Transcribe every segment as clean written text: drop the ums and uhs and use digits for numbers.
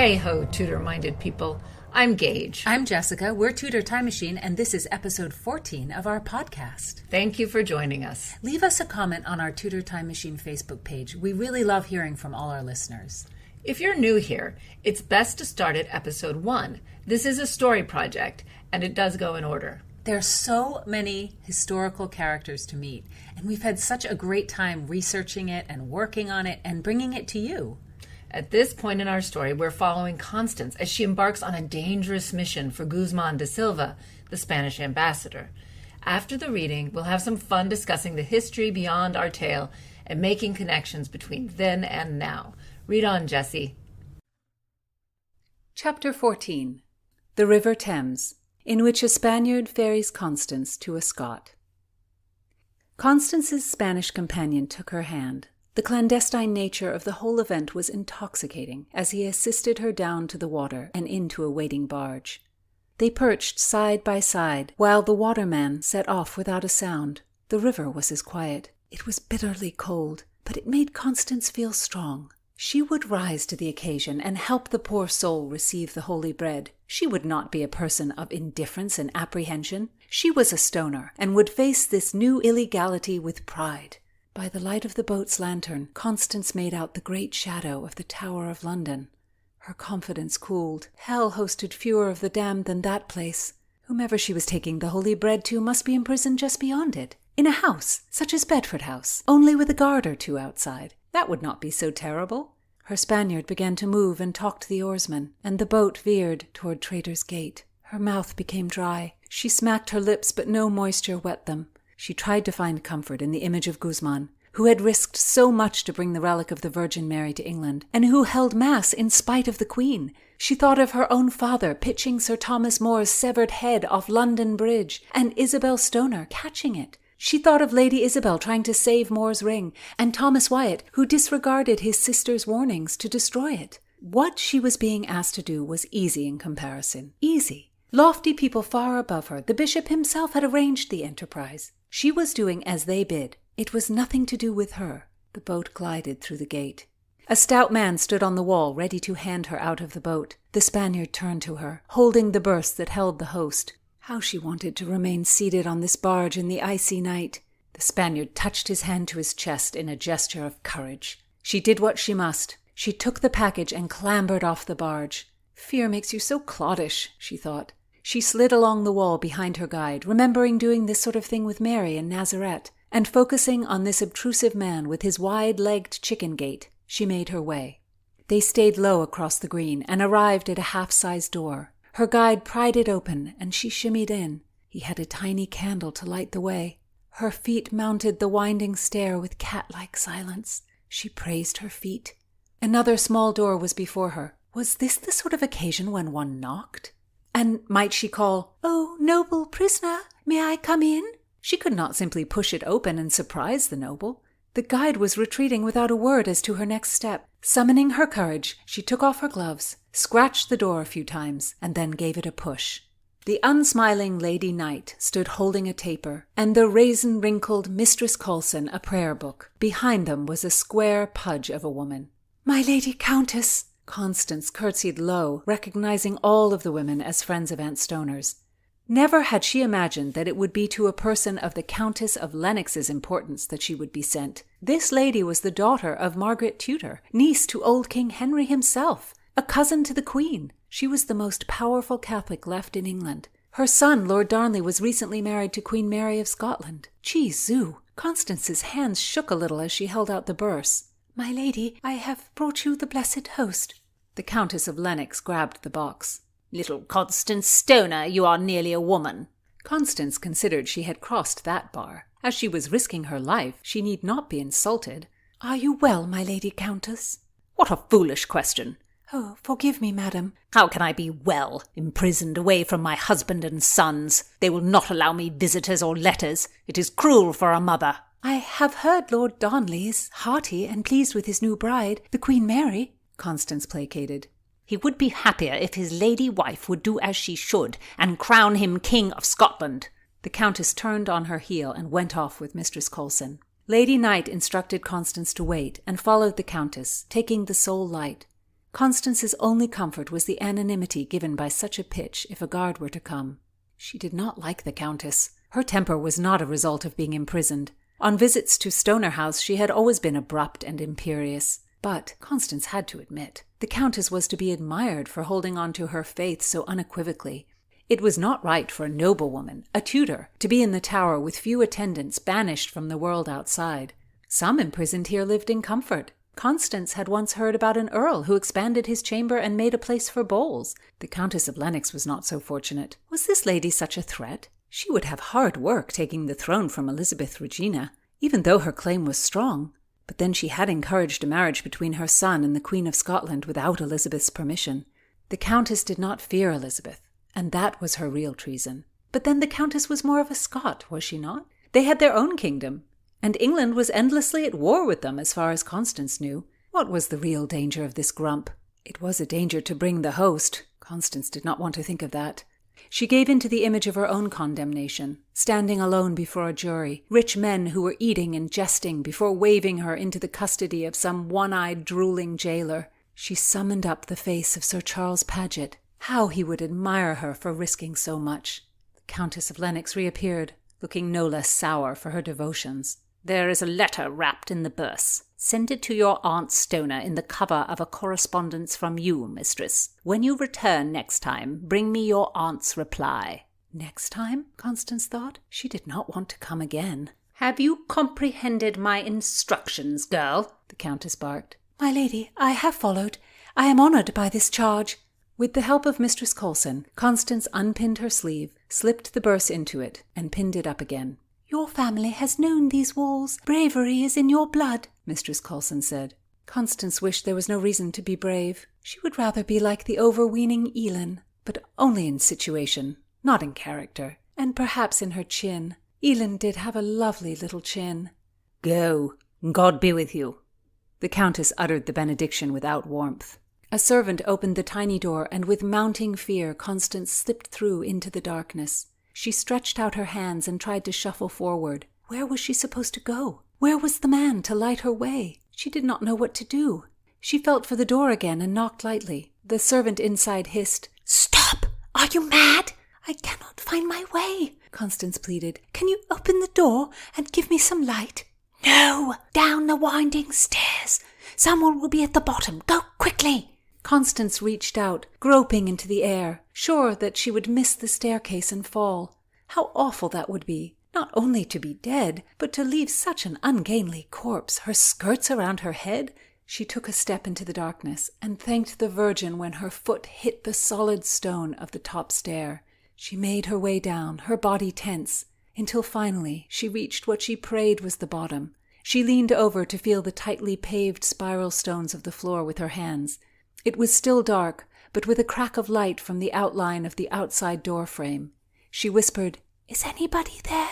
Hey-ho, Tudor-minded people. I'm Gage. I'm Jessica. We're Tudor Time Machine, and this is episode 14 of our podcast. Thank you for joining us. Leave us a comment on our Tudor Time Machine Facebook page. We really love hearing from all our listeners. If you're new here, it's best to start at episode 1. This is a story project, and it does go in order. There are so many historical characters to meet, and we've had such a great time researching it and working on it and bringing it to you. At this point in our story, we're following Constance as she embarks on a dangerous mission for Guzman de Silva, the Spanish ambassador. After the reading, we'll have some fun discussing the history beyond our tale and making connections between then and now. Read on, Jessie. Chapter 14. The River Thames, in which a Spaniard ferries Constance to a Scot. Constance's Spanish companion took her hand. The clandestine nature of the whole event was intoxicating as he assisted her down to the water and into a waiting barge. They perched side by side while the waterman set off without a sound. The river was as quiet. It was bitterly cold, but it made Constance feel strong. She would rise to the occasion and help the poor soul receive the holy bread. She would not be a person of indifference and apprehension. She was a stoner and would face this new illegality with pride. By the light of the boat's lantern, Constance made out the great shadow of the Tower of London. Her confidence cooled. Hell hosted fewer of the damned than that place. Whomever she was taking the holy bread to must be imprisoned just beyond it, in a house, such as Bedford House, only with a guard or two outside. That would not be so terrible. Her Spaniard began to move and talk to the oarsman, and the boat veered toward Traitor's Gate. Her mouth became dry. She smacked her lips, but no moisture wet them. She tried to find comfort in the image of Guzman, who had risked so much to bring the relic of the Virgin Mary to England, and who held Mass in spite of the Queen. She thought of her own father pitching Sir Thomas More's severed head off London Bridge, and Isabel Stoner catching it. She thought of Lady Isabel trying to save More's ring, and Thomas Wyatt, who disregarded his sister's warnings to destroy it. What she was being asked to do was easy in comparison. Easy. Lofty people far above her, the bishop himself had arranged the enterprise. She was doing as they bid. It was nothing to do with her. The boat glided through the gate. A stout man stood on the wall, ready to hand her out of the boat. The Spaniard turned to her, holding the berths that held the host. How she wanted to remain seated on this barge in the icy night. The Spaniard touched his hand to his chest in a gesture of courage. She did what she must. She took the package and clambered off the barge. Fear makes you so cloddish, she thought. She slid along the wall behind her guide, remembering doing this sort of thing with Mary in Nazareth, and focusing on this obtrusive man with his wide-legged chicken gait, she made her way. They stayed low across the green and arrived at a half-sized door. Her guide pried it open, and she shimmied in. He had a tiny candle to light the way. Her feet mounted the winding stair with cat-like silence. She praised her feet. Another small door was before her. Was this the sort of occasion when one knocked? And might she call, "Oh, noble prisoner, may I come in?" She could not simply push it open and surprise the noble. The guide was retreating without a word as to her next step. Summoning her courage, she took off her gloves, scratched the door a few times, and then gave it a push. The unsmiling Lady Knight stood holding a taper, and the raisin-wrinkled Mistress Coulson a prayer book. Behind them was a square pudge of a woman. "My Lady Countess!" Constance curtsied low, recognizing all of the women as friends of Aunt Stoner's. Never had she imagined that it would be to a person of the Countess of Lennox's importance that she would be sent. This lady was the daughter of Margaret Tudor, niece to old King Henry himself, a cousin to the Queen. She was the most powerful Catholic left in England. Her son, Lord Darnley, was recently married to Queen Mary of Scotland. Jesu! Constance's hands shook a little as she held out the burse. "My lady, I have brought you the blessed host." The Countess of Lennox grabbed the box. "Little Constance Stoner, you are nearly a woman." Constance considered she had crossed that bar. As she was risking her life, she need not be insulted. "Are you well, my Lady Countess?" "What a foolish question." "Oh, forgive me, madam." "How can I be well, imprisoned away from my husband and sons? They will not allow me visitors or letters. It is cruel for a mother." "I have heard Lord Darnley is hearty and pleased with his new bride, the Queen Mary," Constance placated. "He would be happier if his lady wife would do as she should, and crown him King of Scotland." The Countess turned on her heel and went off with Mistress Coulson. Lady Knight instructed Constance to wait, and followed the Countess, taking the sole light. Constance's only comfort was the anonymity given by such a pitch if a guard were to come. She did not like the Countess. Her temper was not a result of being imprisoned. On visits to Stoner House she had always been abrupt and imperious. But, Constance had to admit, the Countess was to be admired for holding on to her faith so unequivocally. It was not right for a noblewoman, a Tudor, to be in the Tower with few attendants, banished from the world outside. Some imprisoned here lived in comfort. Constance had once heard about an earl who expanded his chamber and made a place for bowls. The Countess of Lennox was not so fortunate. Was this lady such a threat? She would have hard work taking the throne from Elizabeth Regina, even though her claim was strong. But then she had encouraged a marriage between her son and the Queen of Scotland without Elizabeth's permission. The Countess did not fear Elizabeth, and that was her real treason. But then the Countess was more of a Scot, was she not? They had their own kingdom, and England was endlessly at war with them as far as Constance knew. What was the real danger of this grump? It was a danger to bring the host. Constance did not want to think of that. She gave in to the image of her own condemnation, standing alone before a jury, rich men who were eating and jesting before waving her into the custody of some one-eyed, drooling jailer. She summoned up the face of Sir Charles Paget. How he would admire her for risking so much. The Countess of Lennox reappeared, looking no less sour for her devotions. There is a letter wrapped in the purse. Send it to your Aunt Stoner in the cover of a correspondence from you, mistress. When you return next time, bring me your aunt's reply. Next time? Constance thought. She did not want to come again. Have you comprehended my instructions, girl? The Countess barked. My lady, I have followed. I am honoured by this charge. With the help of Mistress Coulson, Constance unpinned her sleeve, slipped the purse into it, and pinned it up again. Your family has known these walls. Bravery is in your blood, Mistress Coulson said. Constance wished there was no reason to be brave. She would rather be like the overweening Elin, but only in situation, not in character, and perhaps in her chin. Elin did have a lovely little chin. Go. God be with you. The Countess uttered the benediction without warmth. A servant opened the tiny door, and with mounting fear Constance slipped through into the darkness. She stretched out her hands and tried to shuffle forward. Where was she supposed to go? Where was the man to light her way? She did not know what to do. She felt for the door again and knocked lightly. The servant inside hissed, "Stop! Are you mad? I cannot find my way," Constance pleaded. "Can you open the door and give me some light?" "No! Down the winding stairs. Someone will be at the bottom. Go quickly!" Constance reached out, groping into the air, sure that she would miss the staircase and fall. How awful that would be, not only to be dead, but to leave such an ungainly corpse, her skirts around her head. She took a step into the darkness and thanked the Virgin when her foot hit the solid stone of the top stair. She made her way down, her body tense, until finally she reached what she prayed was the bottom. She leaned over to feel the tightly paved spiral stones of the floor with her hands. It was still dark, but with a crack of light from the outline of the outside door frame. She whispered, "Is anybody there?"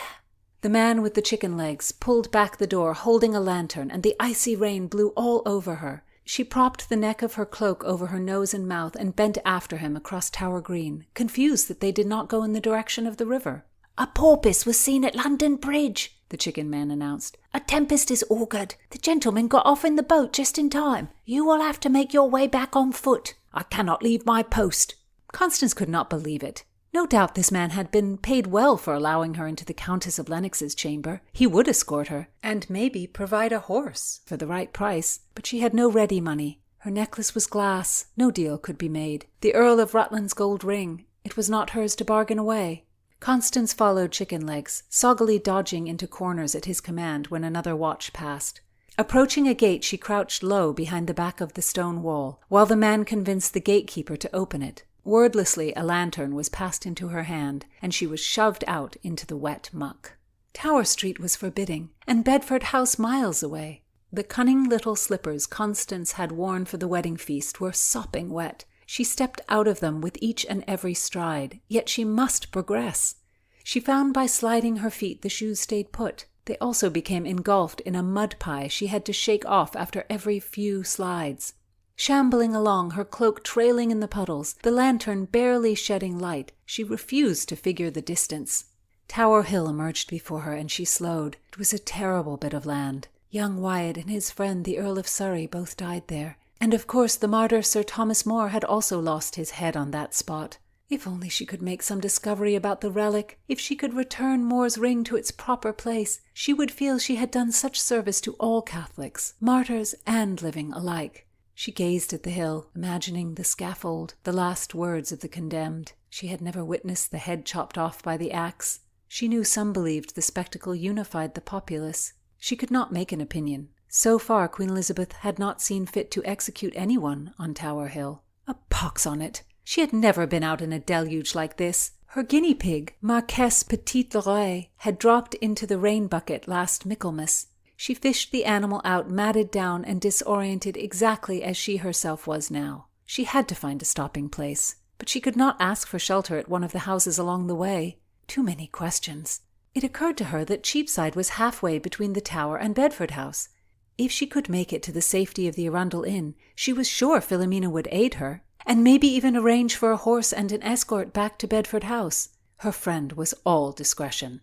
The man with the chicken legs pulled back the door, holding a lantern, and the icy rain blew all over her. She propped the neck of her cloak over her nose and mouth and bent after him across Tower Green, confused that they did not go in the direction of the river. "A porpoise was seen at London Bridge," the chicken man announced. "A tempest is augured. The gentleman got off in the boat just in time. You will have to make your way back on foot. I cannot leave my post." Constance could not believe it. No doubt this man had been paid well for allowing her into the Countess of Lennox's chamber. He would escort her, and maybe provide a horse for the right price. But she had no ready money. Her necklace was glass. No deal could be made. The Earl of Rutland's gold ring. It was not hers to bargain away. Constance followed Chicken Legs, soggily dodging into corners at his command when another watch passed. Approaching a gate, she crouched low behind the back of the stone wall, while the man convinced the gatekeeper to open it. Wordlessly, a lantern was passed into her hand, and she was shoved out into the wet muck. Tower Street was forbidding, and Bedford House miles away. The cunning little slippers Constance had worn for the wedding feast were sopping wet. She stepped out of them with each and every stride, yet she must progress. She found by sliding her feet the shoes stayed put. They also became engulfed in a mud pie she had to shake off after every few slides. Shambling along, her cloak trailing in the puddles, the lantern barely shedding light, she refused to figure the distance. Tower Hill emerged before her, and she slowed. It was a terrible bit of land. Young Wyatt and his friend the Earl of Surrey both died there. And of course the martyr Sir Thomas More had also lost his head on that spot. If only she could make some discovery about the relic, if she could return More's ring to its proper place, she would feel she had done such service to all Catholics, martyrs and living alike. She gazed at the hill, imagining the scaffold, the last words of the condemned. She had never witnessed the head chopped off by the axe. She knew some believed the spectacle unified the populace. She could not make an opinion. So far Queen Elizabeth had not seen fit to execute anyone on Tower Hill. A pox on it! She had never been out in a deluge like this. Her guinea pig, Marquess Petit Leroy, had dropped into the rain bucket last Michaelmas. She fished the animal out matted down and disoriented exactly as she herself was now. She had to find a stopping place, but she could not ask for shelter at one of the houses along the way. Too many questions. It occurred to her that Cheapside was halfway between the Tower and Bedford House. If she could make it to the safety of the Arundel Inn, she was sure Philomena would aid her, and maybe even arrange for a horse and an escort back to Bedford House. Her friend was all discretion.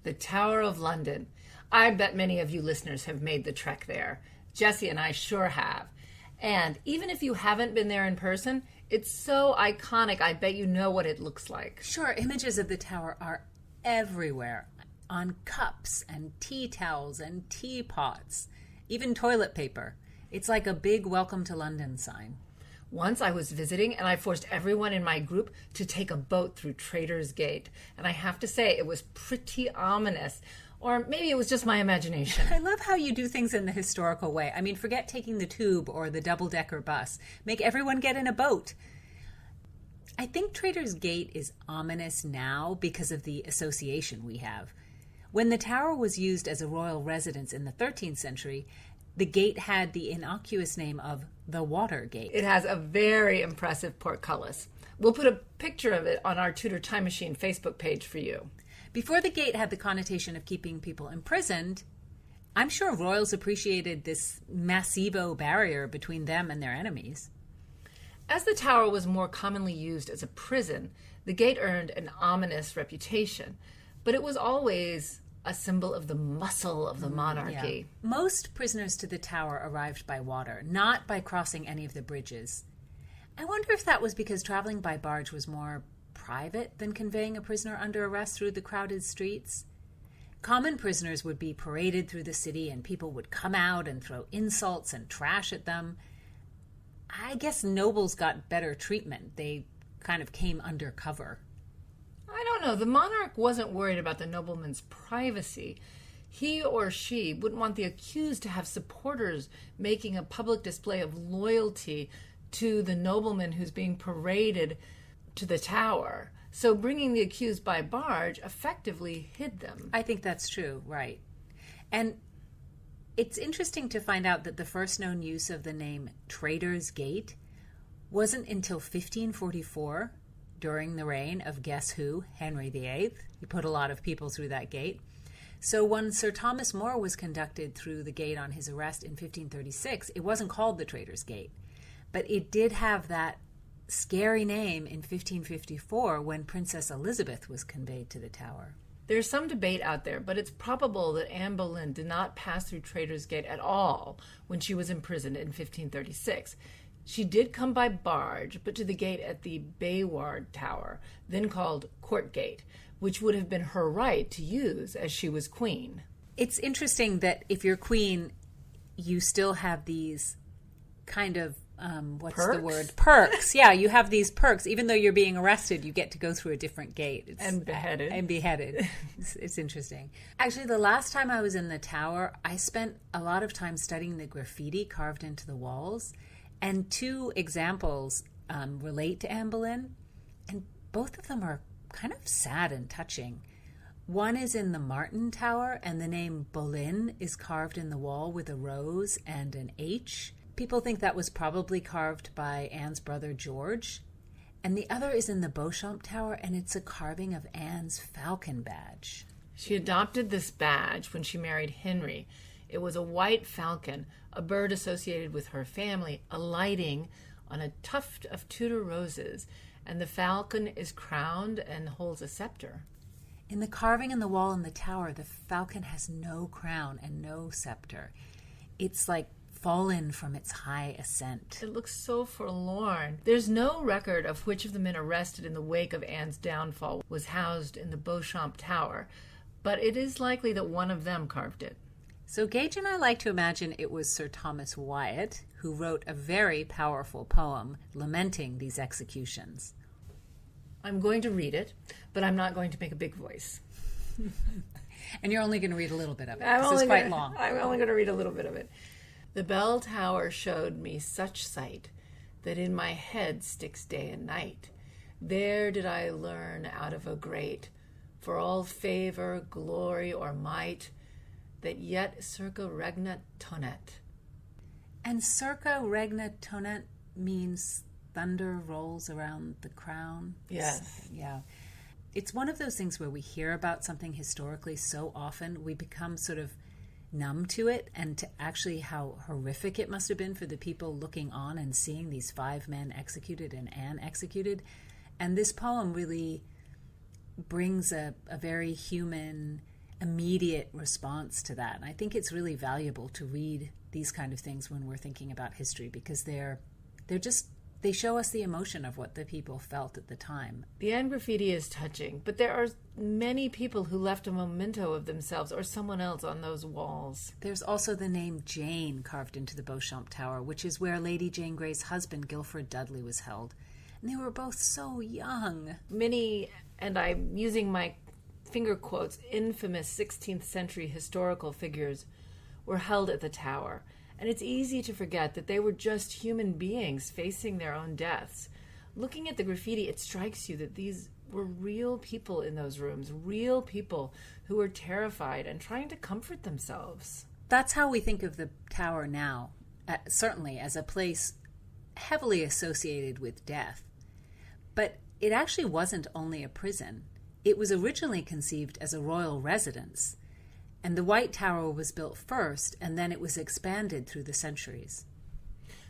The Tower of London. I bet many of you listeners have made the trek there. Jessie and I sure have. And even if you haven't been there in person, it's so iconic, I bet you know what it looks like. Sure, images of the tower are everywhere. On cups and tea towels and teapots, even toilet paper. It's like a big welcome to London sign. Once I was visiting and I forced everyone in my group to take a boat through Traitors' Gate. And I have to say, it was pretty ominous. Or maybe it was just my imagination. I love how you do things in the historical way. I mean, forget taking the tube or the double-decker bus. Make everyone get in a boat. I think Traitors' Gate is ominous now because of the association we have. When the tower was used as a royal residence in the 13th century, the gate had the innocuous name of the Water Gate. It has a very impressive portcullis. We'll put a picture of it on our Tudor Time Machine Facebook page for you. Before the gate had the connotation of keeping people imprisoned, I'm sure royals appreciated this massivo barrier between them and their enemies. As the tower was more commonly used as a prison, the gate earned an ominous reputation, but it was always a symbol of the muscle of the monarchy. Yeah. Most prisoners to the tower arrived by water, not by crossing any of the bridges. I wonder if that was because traveling by barge was more private than conveying a prisoner under arrest through the crowded streets. Common prisoners would be paraded through the city and people would come out and throw insults and trash at them. I guess nobles got better treatment. They kind of came under cover. I don't know. The monarch wasn't worried about the nobleman's privacy. He or she wouldn't want the accused to have supporters making a public display of loyalty to the nobleman who's being paraded to the tower. So bringing the accused by barge effectively hid them. I think that's true, right. And it's interesting to find out that the first known use of the name Traitors' Gate wasn't until 1544, during the reign of guess who? Henry VIII. He put a lot of people through that gate. So when Sir Thomas More was conducted through the gate on his arrest in 1536, it wasn't called the Traitors' Gate. But it did have that scary name in 1554 when Princess Elizabeth was conveyed to the tower. There's some debate out there, but it's probable that Anne Boleyn did not pass through Traitors' Gate at all when she was imprisoned in 1536. She did come by barge, but to the gate at the Bayward Tower, then called Court Gate, which would have been her right to use as she was queen. It's interesting that if you're queen, you still have these kind of, Perks? Perks. Yeah, you have these perks. Even though you're being arrested, you get to go through a different gate. And beheaded. It's interesting. Actually, the last time I was in the tower, I spent a lot of time studying the graffiti carved into the walls. And two examples relate to Anne Boleyn, and both of them are kind of sad and touching. One is in the Martin Tower, and the name Boleyn is carved in the wall with a rose and an H. People think that was probably carved by Anne's brother George. And the other is in the Beauchamp Tower, and it's a carving of Anne's falcon badge. She adopted this badge when she married Henry. It was a white falcon, a bird associated with her family, alighting on a tuft of Tudor roses, and the falcon is crowned and holds a scepter. In the carving in the wall in the tower, the falcon has no crown and no scepter. It's like fallen from its high ascent. It looks so forlorn. There's no record of which of the men arrested in the wake of Anne's downfall was housed in the Beauchamp Tower, but it is likely that one of them carved it. So Gage and I like to imagine it was Sir Thomas Wyatt who wrote a very powerful poem lamenting these executions. I'm going to read it, but I'm not going to make a big voice. And you're only going to read a little bit of it, because it's quite long. I'm only going to read a little bit of it. The bell tower showed me such sight that in my head sticks day and night. There did I learn out of a great, for all favor, glory, or might, that yet circa regna tonet. And circa regna tonet means thunder rolls around the crown. Yes. Yeah. It's one of those things where we hear about something historically so often, we become sort of numb to it, and to actually how horrific it must have been for the people looking on and seeing these 5 men executed and Anne executed. And this poem really brings a very human, immediate response to that. And I think it's really valuable to read these kind of things when we're thinking about history, because they show us the emotion of what the people felt at the time. The Anne graffiti is touching, but there are many people who left a memento of themselves or someone else on those walls. There's also the name Jane carved into the Beauchamp Tower, which is where Lady Jane Grey's husband, Guilford Dudley, was held. And they were both so young. Many, and I'm using my finger quotes, infamous 16th century historical figures were held at the tower. And it's easy to forget that they were just human beings facing their own deaths. Looking at the graffiti, it strikes you that these were real people in those rooms, real people who were terrified and trying to comfort themselves. That's how we think of the tower now, certainly as a place heavily associated with death. But it actually wasn't only a prison. It was originally conceived as a royal residence. And the White Tower was built first, and then it was expanded through the centuries.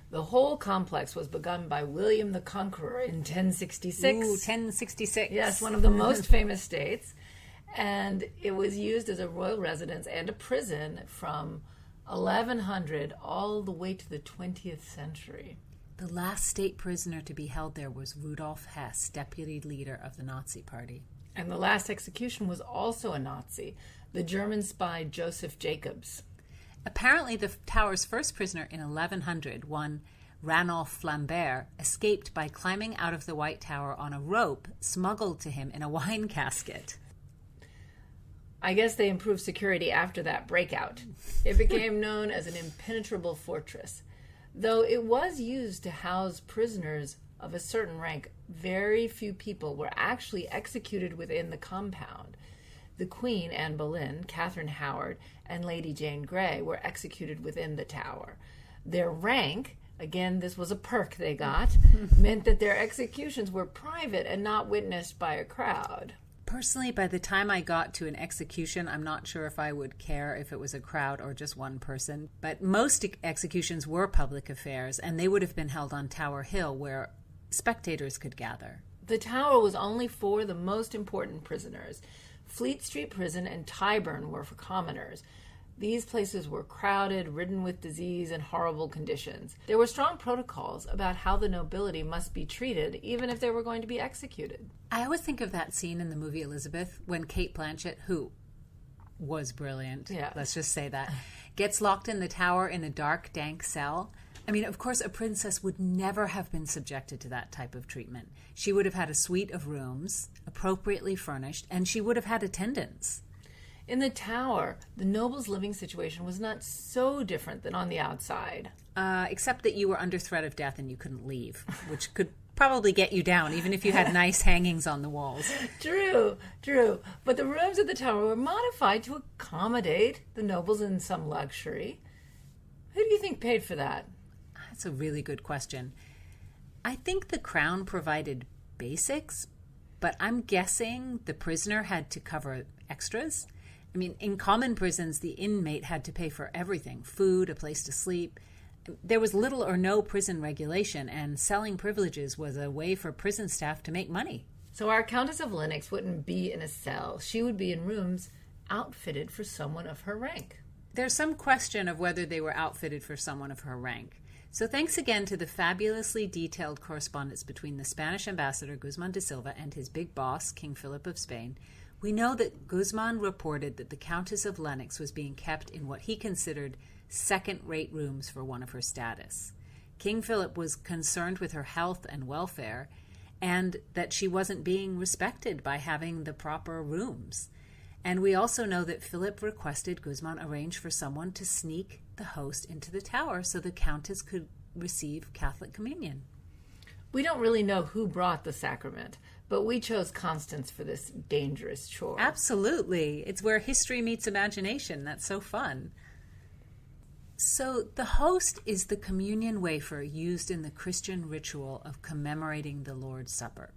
The whole complex was begun by William the Conqueror in 1066. Ooh, 1066. Yes, one of the most famous dates. And it was used as a royal residence and a prison from 1100 all the way to the 20th century. The last state prisoner to be held there was Rudolf Hess, deputy leader of the Nazi Party. And the last execution was also a Nazi, the German spy Joseph Jacobs. Apparently, the tower's first prisoner in 1100, one Ranulph Flambert, escaped by climbing out of the White Tower on a rope smuggled to him in a wine casket. I guess they improved security after that breakout. It became known as an impenetrable fortress. Though it was used to house prisoners of a certain rank, very few people were actually executed within the compound. The Queen, Anne Boleyn, Catherine Howard, and Lady Jane Grey were executed within the tower. Their rank, again, this was a perk they got, meant that their executions were private and not witnessed by a crowd. Personally, by the time I got to an execution, I'm not sure if I would care if it was a crowd or just one person. But most executions were public affairs, and they would have been held on Tower Hill, where spectators could gather. The tower was only for the most important prisoners. Fleet Street Prison and Tyburn were for commoners. These places were crowded, ridden with disease and horrible conditions. There were strong protocols about how the nobility must be treated, even if they were going to be executed. I always think of that scene in the movie Elizabeth when Kate Blanchett, who was brilliant, let's just say that, gets locked in the tower in a dark, dank cell. I mean, of course, a princess would never have been subjected to that type of treatment. She would have had a suite of rooms, appropriately furnished, and she would have had attendants. In the tower, the nobles' living situation was not so different than on the outside. Except that you were under threat of death and you couldn't leave, which could probably get you down, even if you had nice hangings on the walls. True. But the rooms at the tower were modified to accommodate the nobles in some luxury. Who do you think paid for that? That's a really good question. I think the crown provided basics, but I'm guessing the prisoner had to cover extras. I mean, in common prisons, the inmate had to pay for everything, food, a place to sleep. There was little or no prison regulation, and selling privileges was a way for prison staff to make money. So our Countess of Lennox wouldn't be in a cell. She would be in rooms outfitted for someone of her rank. there's some question of whether they were outfitted for someone of her rank. So thanks again to the fabulously detailed correspondence between the Spanish ambassador Guzman de Silva and his big boss, King Philip of Spain, we know that Guzman reported that the Countess of Lennox was being kept in what he considered second-rate rooms for one of her status. King Philip was concerned with her health and welfare, and that she wasn't being respected by having the proper rooms. And we also know that Philip requested Guzman arrange for someone to sneak the host into the tower so the Countess could receive Catholic communion. We don't really know who brought the sacrament, but we chose Constance for this dangerous chore. Absolutely. It's where history meets imagination. That's so fun. So the host is the communion wafer used in the Christian ritual of commemorating the Lord's Supper.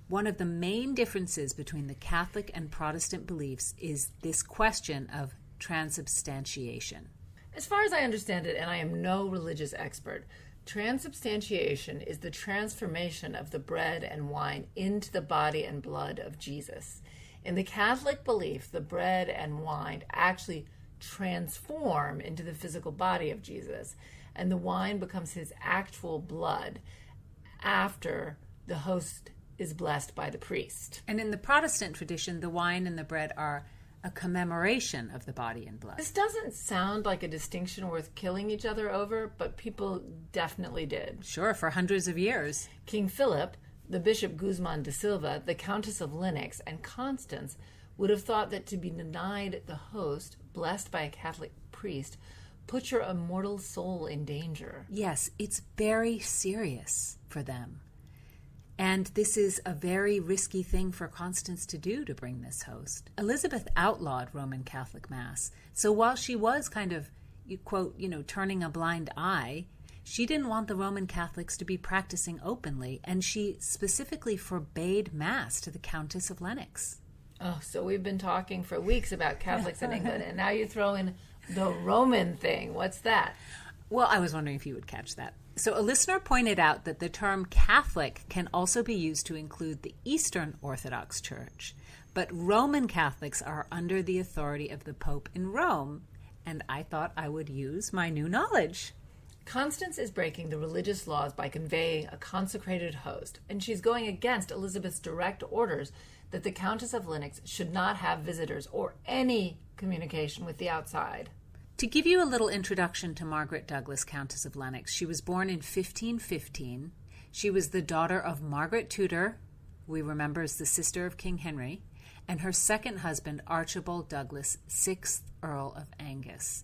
One of the main differences between the Catholic and Protestant beliefs is this question of transubstantiation. As far as I understand it, and I am no religious expert, transubstantiation is the transformation of the bread and wine into the body and blood of Jesus. In the Catholic belief, the bread and wine actually transform into the physical body of Jesus, and the wine becomes his actual blood after the host is blessed by the priest. And in the Protestant tradition, the wine and the bread are a commemoration of the body and blood. This doesn't sound like a distinction worth killing each other over, but people definitely did. Sure, for hundreds of years. King Philip, the Bishop Guzman de Silva, the Countess of Lennox, and Constance would have thought that to be denied the host, blessed by a Catholic priest, put your immortal soul in danger. Yes, it's very serious for them. And this is a very risky thing for Constance to do, to bring this host. Elizabeth outlawed Roman Catholic Mass. So while she was kind of, quote, turning a blind eye, she didn't want the Roman Catholics to be practicing openly, and she specifically forbade Mass to the Countess of Lennox. Oh, so we've been talking for weeks about Catholics in England, and now you throw in the Roman thing. What's that? Well, I was wondering if you would catch that. So a listener pointed out that the term Catholic can also be used to include the Eastern Orthodox Church, but Roman Catholics are under the authority of the Pope in Rome, and I thought I would use my new knowledge. Constance is breaking the religious laws by conveying a consecrated host, and she's going against Elizabeth's direct orders that the Countess of Lennox should not have visitors or any communication with the outside. To give you a little introduction to Margaret Douglas, Countess of Lennox, she was born in 1515. She was the daughter of Margaret Tudor, we remember as the sister of King Henry, and her second husband, Archibald Douglas, 6th Earl of Angus.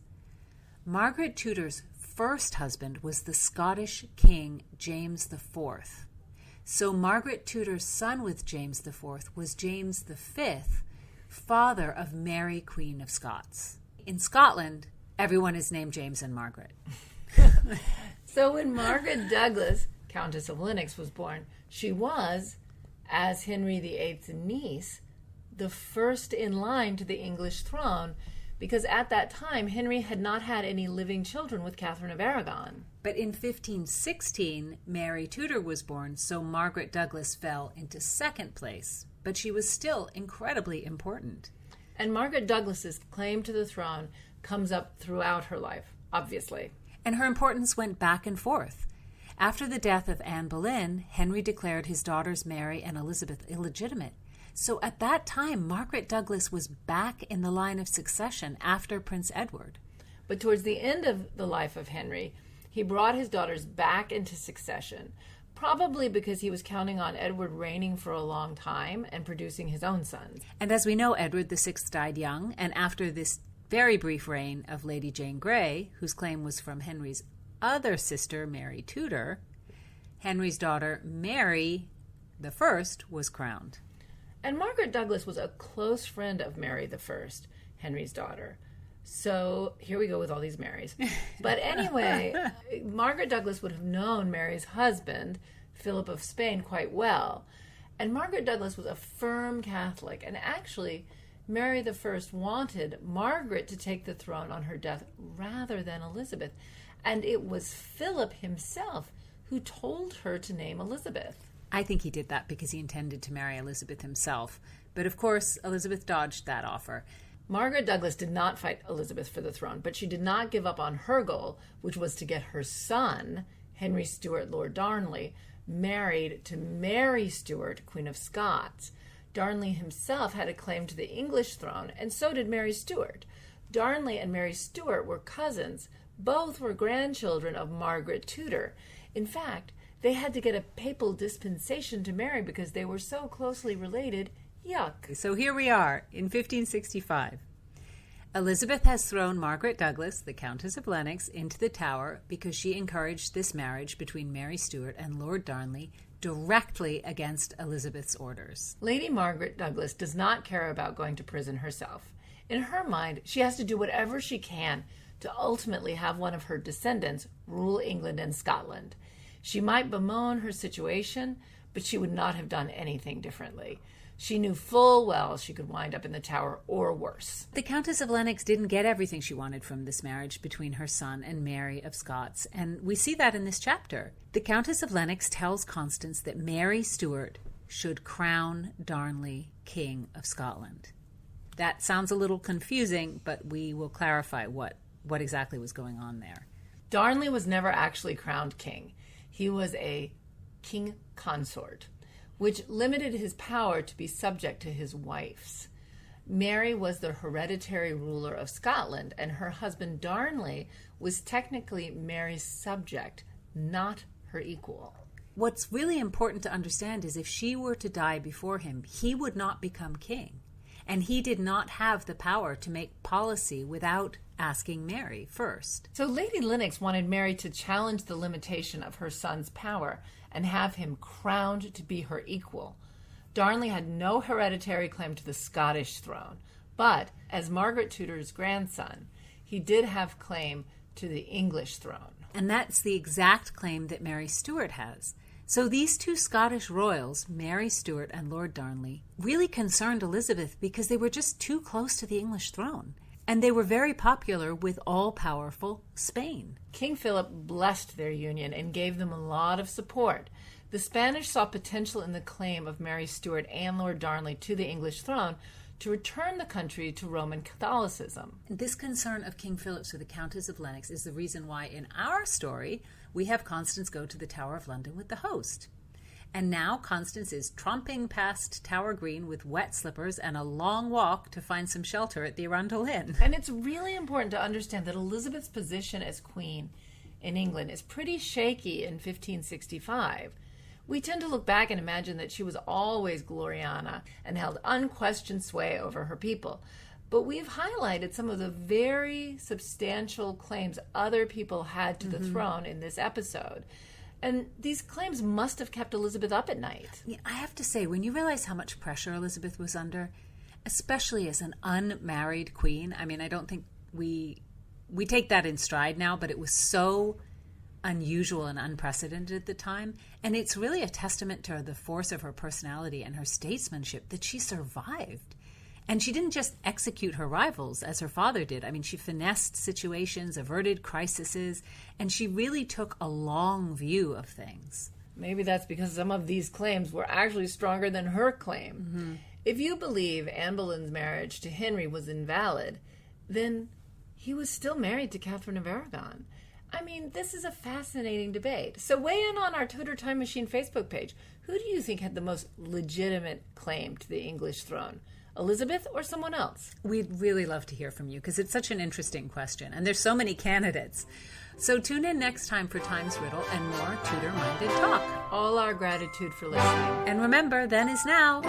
Margaret Tudor's first husband was the Scottish King James IV. So Margaret Tudor's son with James IV was James V, father of Mary, Queen of Scots. In Scotland, everyone is named James and Margaret. So when Margaret Douglas, Countess of Lennox, was born, she was, as Henry VIII's niece, the first in line to the English throne, because at that time Henry had not had any living children with Catherine of Aragon. But in 1516, Mary Tudor was born, so Margaret Douglas fell into second place, but she was still incredibly important. And Margaret Douglas's claim to the throne comes up throughout her life, obviously. And her importance went back and forth. After the death of Anne Boleyn, Henry declared his daughters Mary and Elizabeth illegitimate. So at that time, Margaret Douglas was back in the line of succession after Prince Edward. But towards the end of the life of Henry, he brought his daughters back into succession, probably because he was counting on Edward reigning for a long time and producing his own sons. And as we know, Edward VI died young, and after this very brief reign of Lady Jane Grey, whose claim was from Henry's other sister, Mary Tudor, Henry's daughter, Mary I, was crowned. And Margaret Douglas was a close friend of Mary I, Henry's daughter. So here we go with all these Marys. But anyway, Margaret Douglas would have known Mary's husband, Philip of Spain, quite well. And Margaret Douglas was a firm Catholic. And actually, Mary I wanted Margaret to take the throne on her death rather than Elizabeth. And it was Philip himself who told her to name Elizabeth. I think he did that because he intended to marry Elizabeth himself. But of course, Elizabeth dodged that offer. Margaret Douglas did not fight Elizabeth for the throne, but she did not give up on her goal, which was to get her son, Henry Stuart Lord Darnley, married to Mary Stuart, Queen of Scots. Darnley himself had a claim to the English throne, and so did Mary Stuart. Darnley and Mary Stuart were cousins. Both were grandchildren of Margaret Tudor. In fact, they had to get a papal dispensation to marry because they were so closely related. Yuck. So here we are in 1565. Elizabeth has thrown Margaret Douglas, the Countess of Lennox, into the Tower because she encouraged this marriage between Mary Stuart and Lord Darnley directly against Elizabeth's orders. Lady Margaret Douglas does not care about going to prison herself. In her mind, she has to do whatever she can to ultimately have one of her descendants rule England and Scotland. She might bemoan her situation, but she would not have done anything differently. She knew full well she could wind up in the Tower or worse. The Countess of Lennox didn't get everything she wanted from this marriage between her son and Mary of Scots, and we see that in this chapter. The Countess of Lennox tells Constance that Mary Stuart should crown Darnley King of Scotland. That sounds a little confusing, but we will clarify what exactly was going on there. Darnley was never actually crowned king. He was a king consort, which limited his power to be subject to his wife's. Mary was the hereditary ruler of Scotland, and her husband Darnley was technically Mary's subject, not her equal. What's really important to understand is if she were to die before him, he would not become king. And he did not have the power to make policy without asking Mary first. So Lady Lennox wanted Mary to challenge the limitation of her son's power and have him crowned to be her equal. Darnley had no hereditary claim to the Scottish throne, but as Margaret Tudor's grandson, he did have claim to the English throne. And that's the exact claim that Mary Stuart has. So these two Scottish royals, Mary Stuart and Lord Darnley, really concerned Elizabeth because they were just too close to the English throne. And they were very popular with all-powerful Spain. King Philip blessed their union and gave them a lot of support. The Spanish saw potential in the claim of Mary Stuart and Lord Darnley to the English throne to return the country to Roman Catholicism. This concern of King Philip for the Countess of Lennox is the reason why in our story we have Constance go to the Tower of London with the host. And now Constance is tromping past Tower Green with wet slippers and a long walk to find some shelter at the Arundel Inn. And it's really important to understand that Elizabeth's position as queen in England is pretty shaky in 1565. We tend to look back and imagine that she was always Gloriana and held unquestioned sway over her people. But we've highlighted some of the very substantial claims other people had to the throne in this episode. And these claims must have kept Elizabeth up at night. Yeah, I have to say, when you realize how much pressure Elizabeth was under, especially as an unmarried queen, I mean, I don't think we take that in stride now, but it was so unusual and unprecedented at the time. And it's really a testament to the force of her personality and her statesmanship that she survived. And she didn't just execute her rivals as her father did. I mean, she finessed situations, averted crises, and she really took a long view of things. Maybe that's because some of these claims were actually stronger than her claim. If you believe Anne Boleyn's marriage to Henry was invalid, then he was still married to Catherine of Aragon. I mean, this is a fascinating debate. So weigh in on our Tudor Time Machine Facebook page. Who do you think had the most legitimate claim to the English throne? Elizabeth or someone else? We'd really love to hear from you because it's such an interesting question and there's so many candidates. So tune in next time for Time's Riddle and more Tudor-minded talk. All our gratitude for listening. And remember, then is now.